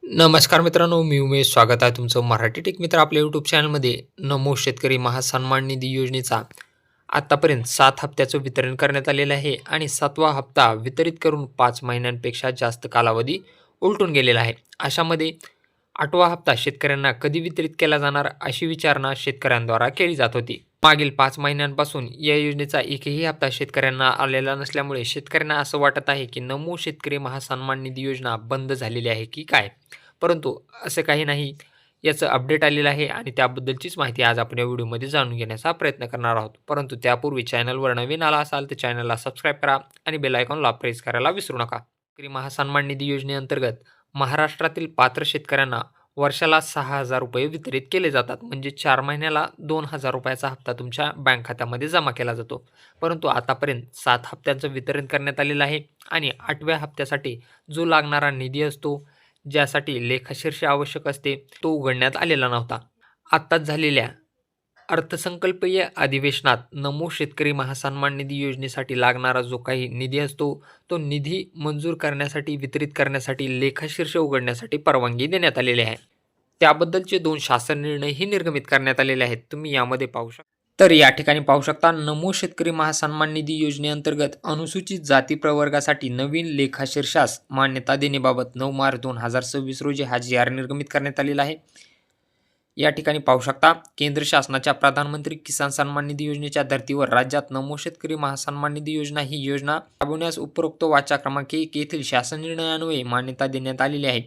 नमस्कार मित्रांनो, मी उमेश. स्वागत आहे तुमचं मराठी टेक मित्र आपल्या यूट्यूब चॅनलमध्ये. नमो शेतकरी महासन्मान निधी योजनेचा आत्तापर्यंत 7 हप्त्याचं वितरण करण्यात आलेलं आहे आणि 7वा हप्ता वितरित करून 5 महिन्यांपेक्षा जास्त कालावधी उलटून गेलेला आहे. अशामध्ये 8वा हप्ता शेतकऱ्यांना कधी वितरित केला जाणार अशी विचारणा शेतकऱ्यांद्वारा केली जात होती. मागील 5 महिन्यांपासून या योजनेचा एकही हप्ता शेतकऱ्यांना आलेला नसल्यामुळे शेतकऱ्यांना असं वाटत आहे की नमो शेतकरी महासन्मान निधी योजना बंद झालेली आहे की काय? परंतु असं काही नाही. याचं अपडेट आलेलं आहे आणि त्याबद्दलचीच माहिती आज आपण या व्हिडिओमध्ये जाणून घेण्याचा प्रयत्न करणार आहोत. परंतु त्यापूर्वी चॅनलवर नवीन आला असाल तर चॅनलला सबस्क्राईब करा आणि बेल आयकॉनला प्रेस करायला विसरू नका. शेतकरी महासन्मान निधी योजनेअंतर्गत महाराष्ट्रातील पात्र शेतकऱ्यांना वर्षाला ₹6,000 वितरित केले जातात. म्हणजे 4 महिन्याला ₹2,000चा हप्ता तुमच्या बँक खात्यामध्ये जमा केला जातो. परंतु आतापर्यंत 7 हप्त्यांचं वितरण करण्यात आलेलं आहे आणि 8व्या हप्त्यासाठी जो लागणारा निधी असतो, ज्यासाठी लेखाशीर्ष आवश्यक असते, तो उघडण्यात आलेला नव्हता. आत्ताच झालेल्या अर्थसंकल्पीय अधिवेशनात नमो शेतकरी महासन्मान निधी योजनेसाठी लागणारा जो काही निधी असतो, तो निधी मंजूर करण्यासाठी, वितरित करण्यासाठी, लेखाशीर्ष उघडण्यासाठी परवानगी देण्यात आलेली आहे. त्याबद्दलचे 2 शासन निर्णयही निर्गमित करण्यात आलेले आहेत. तुम्ही यामध्ये पाहू शकता. तर या ठिकाणी पाहू शकता, नमो शेतकरी महासन्मान निधी योजनेअंतर्गत अनुसूचित जाती प्रवर्गासाठी नवीन लेखाशीर्षास मान्यता देण्याबाबत 9 मार्च 2026 रोजी हा जी.आर. निर्गमित करण्यात आलेला आहे. या ठिकाणी पाहू शकता, केंद्र शासनाच्या प्रधानमंत्री किसान सन्मान निधी योजनेच्या धर्तीवर राज्यात नमो शेतकरी महासन्मान निधी योजना ही योजना राबवण्यास उपरोक्त वाचा क्रमांक 1 येथील शासन निर्णयान्वये मान्यता देण्यात आलेली आहे.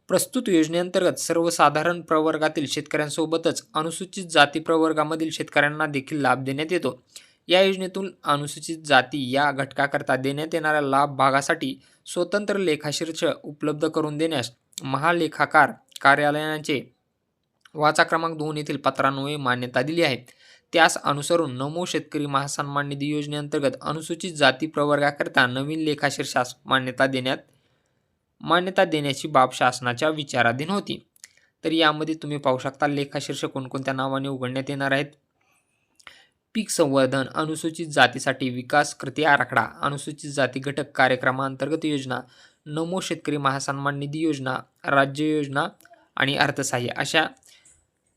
प्रस्तुत योजनेअंतर्गत सर्वसाधारण प्रवर्गातील शेतकऱ्यांसोबतच अनुसूचित जाती प्रवर्गामधील शेतकऱ्यांना देखील लाभ देण्यात येतो. या योजनेतून अनुसूचित जाती या घटकाकरता देण्यात येणाऱ्या लाभ भागासाठी स्वतंत्र लेखाशीर्ष उपलब्ध करून देण्यास महालेखाकार कार्यालयाचे वाचा क्रमांक 2 येथील पत्रान्वये मान्यता दिली आहे. त्यास अनुसरून नमो शेतकरी महासन्मान निधी योजनेअंतर्गत अनुसूचित जाती प्रवर्गाकरता नवीन लेखाशीर्षास मान्यता देण्याची बाब शासनाच्या विचाराधीन होती. तर यामध्ये तुम्ही पाहू शकता, लेखाशीर्ष कोणकोणत्या नावाने उघडण्यात येणार आहेत. पीक संवर्धन, अनुसूचित जातीसाठी विकास कृती आराखडा, अनुसूचित जाती घटक कार्यक्रमांतर्गत योजना, नमो शेतकरी महासन्मान निधी योजना, राज्य योजना आणि अर्थसहाय्य अशा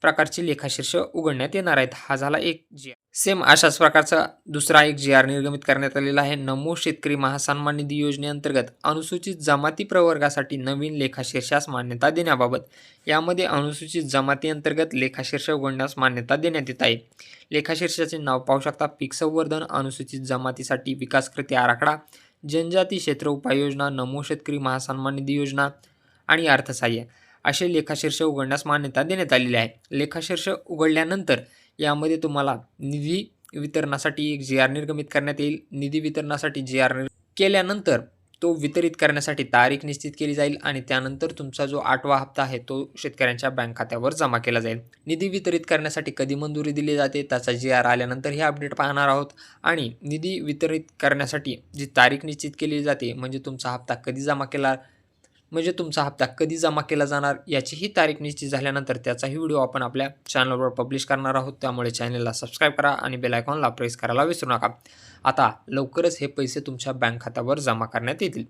प्रकारचे लेखाशीर्ष उघडण्यात येणार आहेत. हा झाला एक जी आर. सेम अशाच प्रकारचा दुसरा एक जी आर निर्गमित करण्यात आलेला आहे. नमो शेतकरी महासन्मान निधी योजनेअंतर्गत अनुसूचित जमाती प्रवर्गासाठी नवीन लेखाशीर्षास मान्यता देण्याबाबत. यामध्ये अनुसूचित जमाती अंतर्गत लेखाशीर्ष उघडण्यास मान्यता देण्यात येत आहे. लेखाशीर्षाचे नाव पाहू शकता. पीक संवर्धन, अनुसूचित जमातीसाठी विकास कृती आराखडा, जनजाती क्षेत्र उपाययोजना, नमो शेतकरी महासन्मान निधी योजना आणि अर्थसहाय्य असे लेखाशीर्ष उघडण्यास मान्यता देण्यात आलेली आहे. लेखाशीर्ष उघडल्यानंतर यामध्ये तुम्हाला निधी वितरणासाठी एक जी.आर. निर्गमित करण्यात येईल. निधी वितरणासाठी जी.आर. केल्यानंतर तो वितरित करण्यासाठी तारीख निश्चित केली जाईल आणि त्यानंतर तुमचा जो 8वा हप्ता आहे तो शेतकऱ्यांच्या बँक खात्यावर जमा केला जाईल. निधी वितरित करण्यासाठी कधी मंजुरी दिली जाते त्याचा जी.आर. आल्यानंतर हे अपडेट पाहणार आहोत आणि निधी वितरित करण्यासाठी जी तारीख निश्चित केली जाते म्हणजे तुमचा हप्ता कधी जमा केला जाणार याचीही तारीख निश्चित झाल्यानंतर त्याचाही व्हिडिओ आपण आपल्या चॅनलवर पब्लिश करणार आहोत. त्यामुळे चॅनलला सबस्क्राईब करा आणि बेल आयकॉनला प्रेस करायला विसरू नका. आता लवकरच हे पैसे तुमच्या बँक खात्यावर जमा करण्यात येतील.